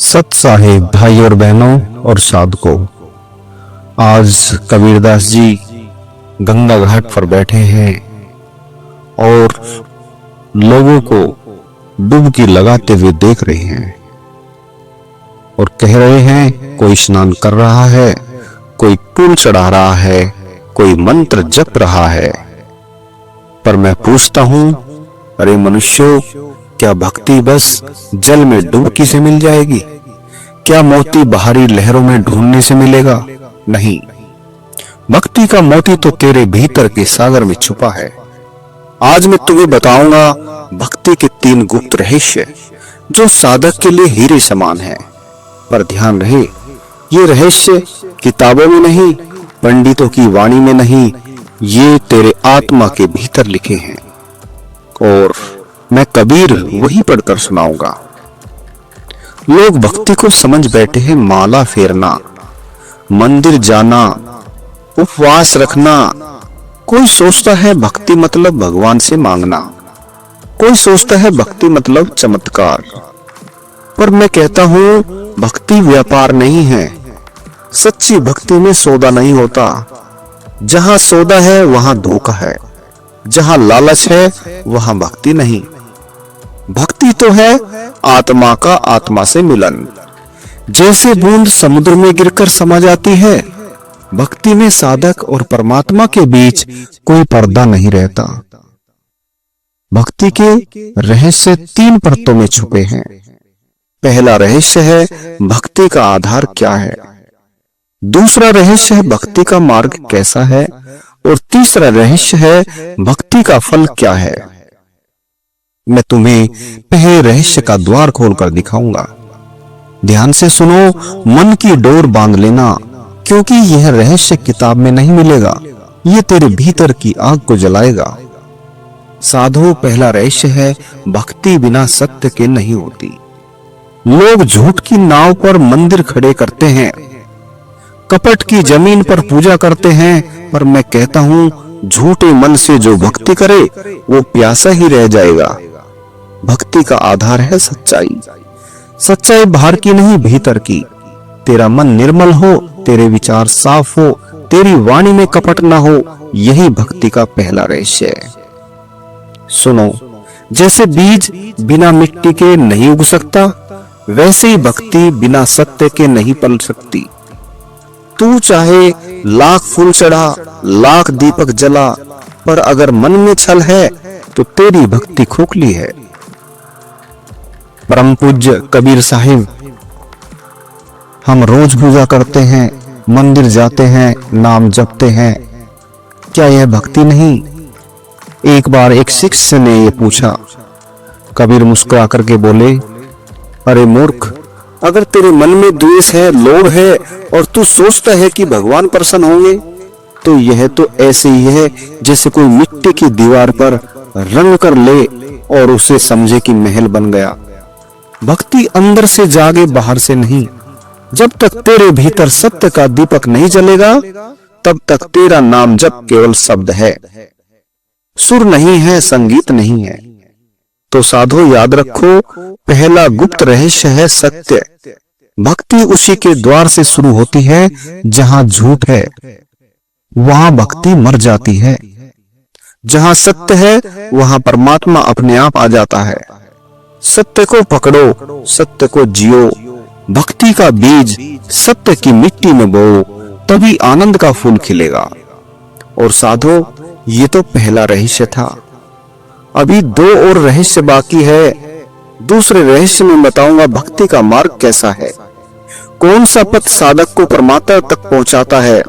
सत साहेब भाई और बहनों और साधकों, आज कबीरदास जी गंगा घाट पर बैठे हैं और लोगों को डुबकी लगाते हुए देख रहे हैं और कह रहे हैं कोई स्नान कर रहा है, कोई पुल चढ़ा रहा है, कोई मंत्र जप रहा है। पर मैं पूछता हूं, अरे मनुष्यों, क्या भक्ति बस जल में डुबकी से मिल जाएगी? क्या मोती बाहरी लहरों में ढूंढने से मिलेगा? नहीं, भक्ति का मोती तो तेरे भीतर के सागर में छुपा है। आज मैं तुम्हें बताऊंगा भक्ति के 3 गुप्त रहस्य जो साधक के लिए हीरे समान है। पर ध्यान रहे, ये रहस्य किताबों में नहीं, पंडितों की वाणी में नहीं, ये तेरे आत्मा के भीतर लिखे हैं और मैं कबीर वही पढ़कर सुनाऊंगा। लोग भक्ति को समझ बैठे हैं माला फेरना, मंदिर जाना, उपवास रखना। कोई सोचता है भक्ति मतलब भगवान से मांगना, कोई सोचता है भक्ति मतलब चमत्कार। पर मैं कहता हूं, भक्ति व्यापार नहीं है। सच्ची भक्ति में सौदा नहीं होता। जहां सौदा है वहां धोखा है, जहां लालच है वहां भक्ति नहीं। भक्ति तो है आत्मा का आत्मा से मिलन। जैसे बूंद समुद्र में गिरकर समा जाती है, भक्ति में साधक और परमात्मा के बीच कोई पर्दा नहीं रहता। भक्ति के रहस्य 3 परतों में छुपे हैं। पहला रहस्य है भक्ति का आधार क्या है, दूसरा रहस्य है भक्ति का मार्ग कैसा है, और तीसरा रहस्य है भक्ति का फल क्या है। मैं तुम्हें पहले रहस्य का द्वार खोलकर दिखाऊंगा। ध्यान से सुनो, मन की डोर बांध लेना, क्योंकि यह रहस्य किताब में नहीं मिलेगा। यह तेरे भीतर की आग को जलाएगा। साधो, पहला रहस्य है भक्ति बिना सत्य के नहीं होती। लोग झूठ की नाव पर मंदिर खड़े करते हैं, कपट की जमीन पर पूजा करते हैं, पर मैं कहता हूं, झूठे मन से जो भक्ति करे वो प्यासा ही रह जाएगा। भक्ति का आधार है सच्चाई। सच्चाई बाहर की नहीं, भीतर की। तेरा मन निर्मल हो, तेरे विचार साफ हो, तेरी वाणी में कपट ना हो, यही भक्ति का पहला रहस्य है। सुनो, जैसे बीज बिना मिट्टी के नहीं उग सकता, वैसे ही भक्ति बिना सत्य के नहीं पल सकती। तू चाहे लाख फूल चढ़ा, लाख दीपक जला, पर अगर मन में छल है तो तेरी भक्ति खोखली है। परम पूज्य कबीर साहिब, हम रोज पूजा करते हैं, मंदिर जाते हैं, नाम जपते हैं, क्या यह भक्ति नहीं? एक बार एक शिष्य ने यह पूछा। कबीर मुस्कुरा करके बोले, अरे मूर्ख, अगर तेरे मन में द्वेष है, लोभ है और तू सोचता है कि भगवान प्रसन्न होंगे, तो यह तो ऐसे ही है जैसे कोई मिट्टी की दीवार पर रंग कर ले और उसे समझे कि महल बन गया। भक्ति अंदर से जागे, बाहर से नहीं। जब तक तेरे भीतर सत्य का दीपक नहीं जलेगा, तब तक तेरा नाम जप केवल शब्द है, सुर नहीं है, संगीत नहीं है। तो साधो, याद रखो, पहला गुप्त रहस्य है सत्य। भक्ति उसी के द्वार से शुरू होती है जहां झूठ है, वहां भक्ति मर जाती है। जहां सत्य है वहां परमात्मा अपने आप आ जाता है। सत्य को पकड़ो, सत्य को जियो। भक्ति का बीज सत्य की मिट्टी में बोओ, तभी आनंद का फूल खिलेगा। और साधो, ये तो पहला रहस्य था। अभी 2 और रहस्य बाकी है। दूसरे रहस्य में बताऊंगा भक्ति का मार्ग कैसा है, कौन सा पथ साधक को परमात्मा तक पहुंचाता है।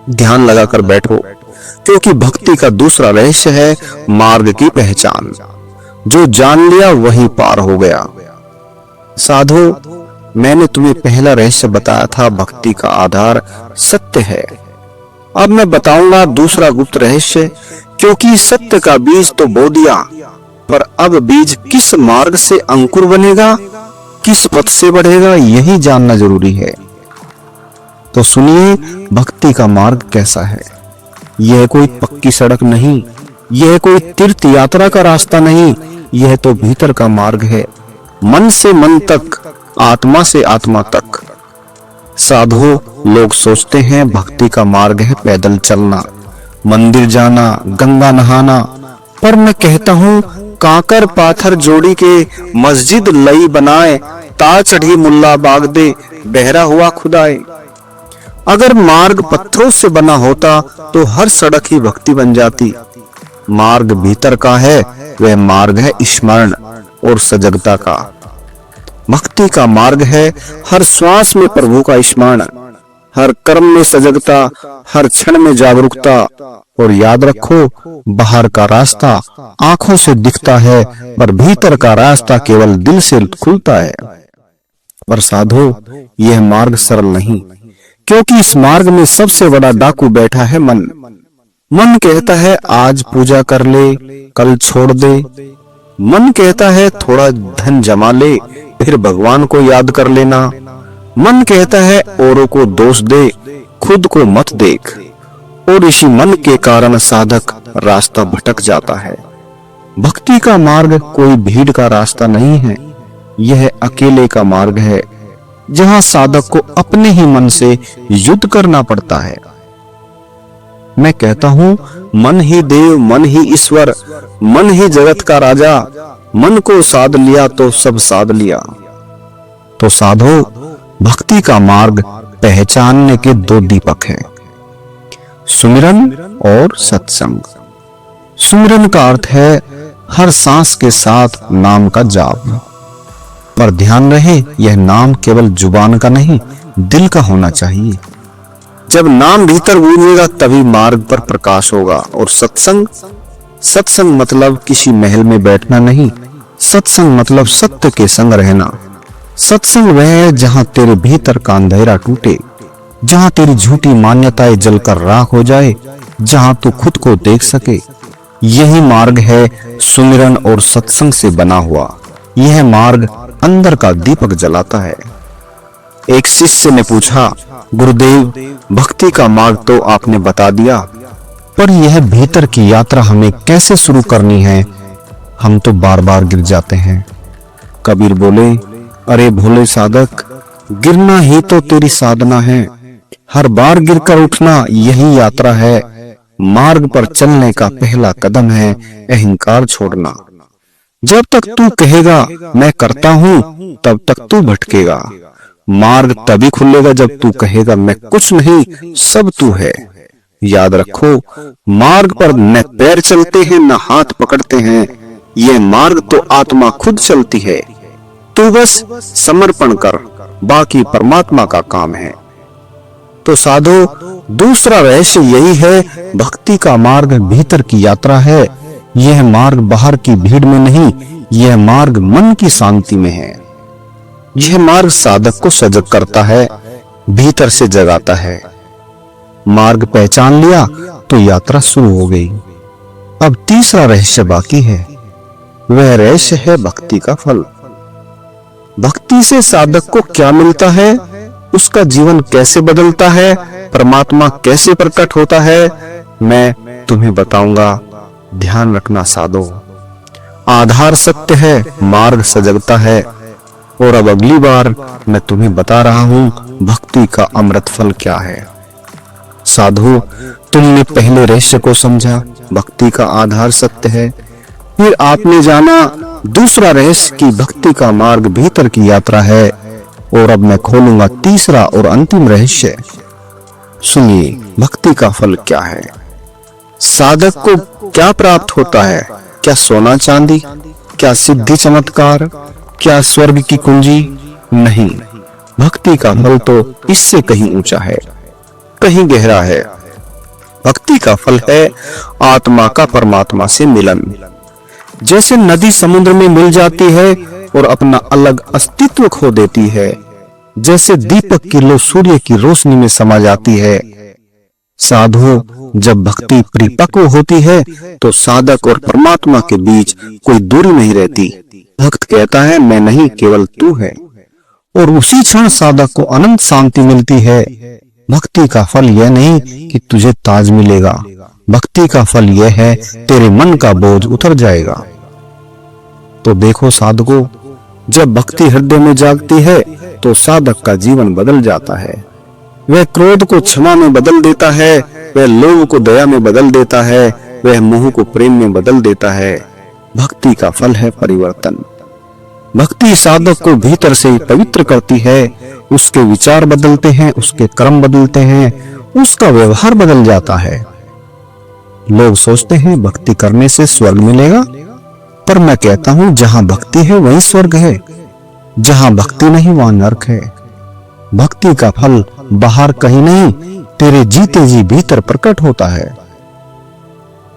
ध्यान लगाकर बैठो, क्योंकि भक्ति का दूसरा रहस्य है मार्ग की पहचान। जो जान लिया वही पार हो गया। साधो, मैंने तुम्हें पहला रहस्य बताया था, भक्ति का आधार सत्य है। अब मैं बताऊंगा दूसरा गुप्त रहस्य, क्योंकि सत्य का बीज तो बो दिया, पर अब बीज किस मार्ग से अंकुर बनेगा, किस पथ से बढ़ेगा, यही जानना जरूरी है। तो सुनिए, भक्ति का मार्ग कैसा है। यह कोई पक्की सड़क नहीं, यह कोई तीर्थ यात्रा का रास्ता नहीं, यह तो भीतर का मार्ग है। मन से मन तक, आत्मा से आत्मा तक। साधु लोग सोचते हैं भक्ति का मार्ग है पैदल चलना, मंदिर जाना, गंगा नहाना, पर मैं कहता हूँ काकर पाथर जोड़ी के मस्जिद लई बनाए, ता चढ़ी मुल्ला बाग दे बहरा हुआ खुदाए। अगर मार्ग पत्थरों से बना होता तो हर सड़क ही भक्ति बन जाती। मार्ग भीतर का है, वह मार्ग है स्मरण और सजगता का। भक्ति का मार्ग है हर श्वास में प्रभु का स्मरण, हर कर्म में सजगता, हर क्षण में जागरूकता। और याद रखो, बाहर का रास्ता आंखों से दिखता है, पर भीतर का रास्ता केवल दिल से खुलता है। पर साधो, यह मार्ग सरल नहीं, क्योंकि इस मार्ग में सबसे बड़ा डाकू बैठा है मन। मन कहता है आज पूजा कर ले, कल छोड़ दे। मन कहता है थोड़ा धन जमा ले, फिर भगवान को याद कर लेना। मन कहता है औरों को दोष दे, खुद को मत देख। और इसी मन के कारण साधक रास्ता भटक जाता है। भक्ति का मार्ग कोई भीड़ का रास्ता नहीं है, यह अकेले का मार्ग है, जहां साधक को अपने ही मन से युद्ध करना पड़ता है। मैं कहता हूं, मन ही देव, मन ही ईश्वर, मन ही जगत का राजा। मन को साध लिया तो सब साध लिया। तो साधो, भक्ति का मार्ग पहचानने के दो दीपक हैं, सुमिरन और सत्संग। सुमिरन का अर्थ है हर सांस के साथ नाम का जाप। पर ध्यान रहे, यह नाम केवल जुबान का नहीं, दिल का होना चाहिए। जब नाम भीतर गूंजेगा तभी मार्ग पर प्रकाश होगा। और सत्संग, सत्संग मतलब किसी महल में बैठना नहीं, सत्संग मतलब सत्य के संग रहना। सत्संग वह है जहां तेरे भीतर का अंधेरा टूटे, जहां तेरी झूठी मान्यताएं जलकर राख हो जाए, जहां तू खुद को देख सके। यही मार्ग है सुमिरन और सत्संग से बना हुआ। यह मार्ग अंदर का दीपक जलाता है। एक शिष्य ने पूछा, गुरुदेव, भक्ति का मार्ग तो आपने बता दिया, पर यह भीतर की यात्रा हमें कैसे शुरू करनी है? हम तो बार बार गिर जाते हैं। कबीर बोले, अरे भोले साधक, गिरना ही तो तेरी साधना है। हर बार गिरकर उठना यही यात्रा है। मार्ग पर चलने का पहला कदम है अहंकार छोड़ना। जब तक तू कहेगा मैं करता हूं, तब तक तू भटकेगा। मार्ग तभी खुलेगा जब तू कहेगा मैं कुछ नहीं, सब तू है। याद रखो, मार्ग पर न पैर चलते हैं न हाथ पकड़ते हैं, यह मार्ग तो आत्मा खुद चलती है। तू बस समर्पण कर, बाकी परमात्मा का काम है। तो साधो, दूसरा रहस्य यही है, भक्ति का मार्ग भीतर की यात्रा है। यह मार्ग बाहर की भीड़ में नहीं, यह मार्ग मन की शांति में है। यह मार्ग साधक को सजग करता है, भीतर से जगाता है। मार्ग पहचान लिया तो यात्रा शुरू हो गई। अब तीसरा रहस्य बाकी है, वह रहस्य है भक्ति का फल। भक्ति से साधक को क्या मिलता है, उसका जीवन कैसे बदलता है, परमात्मा कैसे प्रकट होता है, मैं तुम्हें बताऊंगा। ध्यान रखना साधो, आधार सत्य है, मार्ग सजगता है। और अब अगली बार मैं तुम्हें बता रहा हूं भक्ति का अमृत फल क्या है। साधु, तुमने पहले रहस्य को समझा, भक्ति का आधार सत्य है। फिर आपने जाना दूसरा रहस्य की भक्ति का मार्ग भीतर की यात्रा है। और अब मैं खोलूंगा तीसरा और अंतिम रहस्य। सुनिए, भक्ति का फल क्या है, साधक को क्या प्राप्त होता है? क्या सोना चांदी, क्या सिद्धि चमत्कार, क्या स्वर्ग की कुंजी? नहीं, भक्ति का फल तो इससे कहीं ऊंचा है, कहीं गहरा है। भक्ति का फल है आत्मा का परमात्मा से मिलन। जैसे नदी समुद्र में मिल जाती है और अपना अलग अस्तित्व खो देती है, जैसे दीपक की लो सूर्य की रोशनी में समा जाती है। साधु, जब भक्ति परिपक्व होती है तो साधक और परमात्मा के बीच कोई दूरी नहीं रहती। भक्त कहता है मैं नहीं, केवल तू है, और उसी क्षण साधक को अनंत शांति मिलती है। भक्ति का फल यह नहीं कि तुझे ताज मिलेगा, भक्ति का फल यह है तेरे मन का बोझ उतर जाएगा। तो देखो साधकों, जब भक्ति हृदय में जागती है तो साधक का जीवन बदल जाता है। वह क्रोध को क्षमा में बदल देता है, वह लोभ को दया में बदल देता है, वह मोह को प्रेम में बदल देता है। भक्ति का फल है परिवर्तन। भक्ति साधक को भीतर से पवित्र करती है। उसके विचार बदलते हैं, उसके कर्म बदलते हैं, उसका व्यवहार बदल जाता है। लोग सोचते हैं भक्ति करने से स्वर्ग मिलेगा, पर मैं कहता हूं जहां भक्ति है वहीं स्वर्ग है, जहां भक्ति नहीं वहां नरक है। भक्ति का फल बाहर कहीं नहीं, तेरे जीते जी भीतर प्रकट होता है।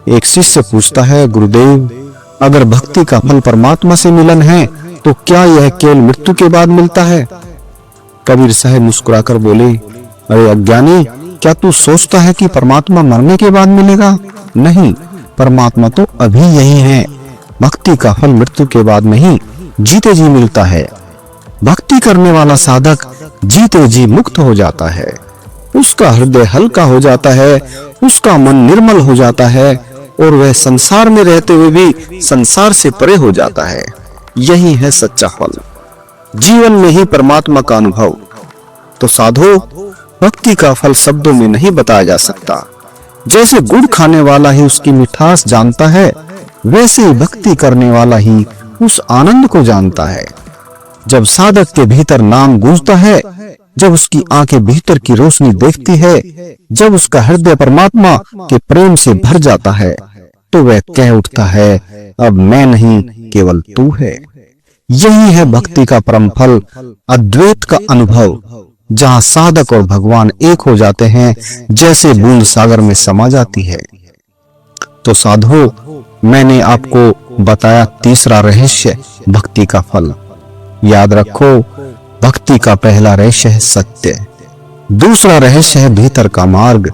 एक शिष्य पूछता है, गुरुदेव अगर भक्ति का फल परमात्मा से मिलन है तो क्या यह केवल मृत्यु के बाद मिलता है? कबीर साहब मुस्कुराकर बोले, अरे अज्ञानी, क्या तू सोचता है कि परमात्मा मरने के बाद मिलेगा? नहीं, परमात्मा तो अभी यही है। भक्ति का फल मृत्यु के बाद नहीं, जीते जी मिलता है। भक्ति करने वाला साधक जीते जी मुक्त हो जाता है। उसका हृदय हल्का हो जाता है, उसका मन निर्मल हो जाता है और वह संसार में रहते हुए भी संसार से परे हो जाता है। यही है सच्चा फल, जीवन में ही परमात्मा का अनुभव। तो साधो, भक्ति का फल शब्दों में नहीं बताया जा सकता। जैसे गुड़ खाने वाला ही उसकी मिठास जानता है, वैसे ही भक्ति करने वाला ही उस आनंद को जानता है। जब साधक के भीतर नाम गूंजता है, जब उसकी आंखें भीतर की रोशनी देखती है, जब उसका हृदय परमात्मा के प्रेम से भर जाता है, तो वह कह उठता है, अब मैं नहीं, केवल तू है। यही है भक्ति का परम फल, अद्वैत का अनुभव, जहां साधक और भगवान एक हो जाते हैं, जैसे बूंद सागर में समा जाती है। तो साधो, मैंने आपको बताया तीसरा रहस्य, भक्ति का फल। याद रखो, भक्ति का पहला रहस्य है सत्य, दूसरा रहस्य है भीतर का मार्ग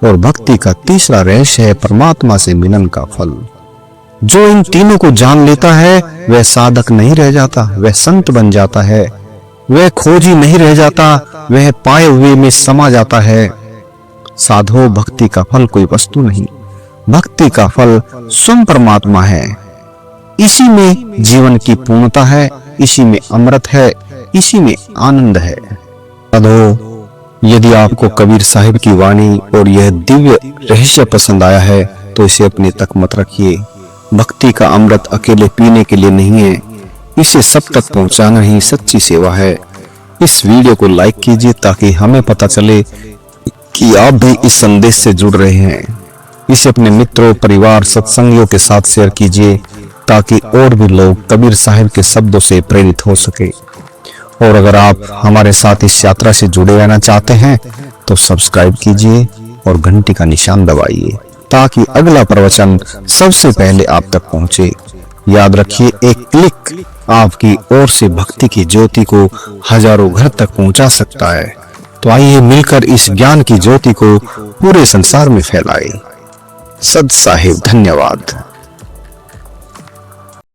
और भक्ति का तीसरा रहस्य है परमात्मा से मिलन का फल। जो इन तीनों को जान लेता है वह साधक नहीं रह जाता, वह संत बन जाता है। वह खोजी नहीं रह जाता, वह पाए हुए में समा जाता है। साधो, भक्ति का फल कोई वस्तु नहीं, भक्ति का फल स्वयं परमात्मा है। इसी में जीवन की पूर्णता है, इसी में अमृत है, इसी में आनंद है। साधो, यदि आपको कबीर साहिब की वाणी और यह दिव्य रहस्य पसंद आया है तो इसे अपने तक मत रखिए। भक्ति का अमृत अकेले पीने के लिए नहीं है, इसे सब तक पहुंचाना ही सच्ची सेवा है। इस वीडियो को लाइक कीजिए ताकि हमें पता चले कि आप भी इस संदेश से जुड़ रहे हैं। इसे अपने मित्रों, परिवार, सत्संगियों के साथ शेयर कीजिए ताकि और भी लोग कबीर साहिब के शब्दों से प्रेरित हो सके। और अगर आप हमारे साथ इस यात्रा से जुड़े रहना चाहते हैं तो सब्सक्राइब कीजिए और घंटी का निशान दबाइए ताकि अगला प्रवचन सबसे पहले आप तक पहुंचे। याद रखिए, एक क्लिक आपकी ओर से भक्ति की ज्योति को हजारों घर तक पहुंचा सकता है। तो आइए मिलकर इस ज्ञान की ज्योति को पूरे संसार में फैलाएं। सत साहिब, धन्यवाद।